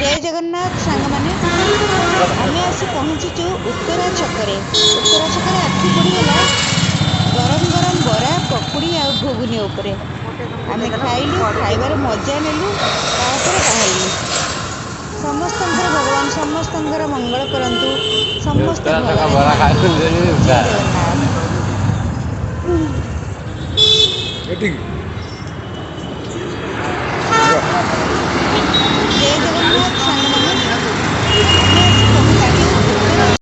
जय जगन्नाथ सांग मैंने आम आसी पहुँचीचु उत्तरा छकरे आखि पड़गला गरम गरम बरा पकुड़ी आ घुगुनी उपरे आम खाइलु खाइबार मजा नेलु बाहरलु समस्त भगवान समस्त मंगल करंतु समस्त जय जगन्नाथ।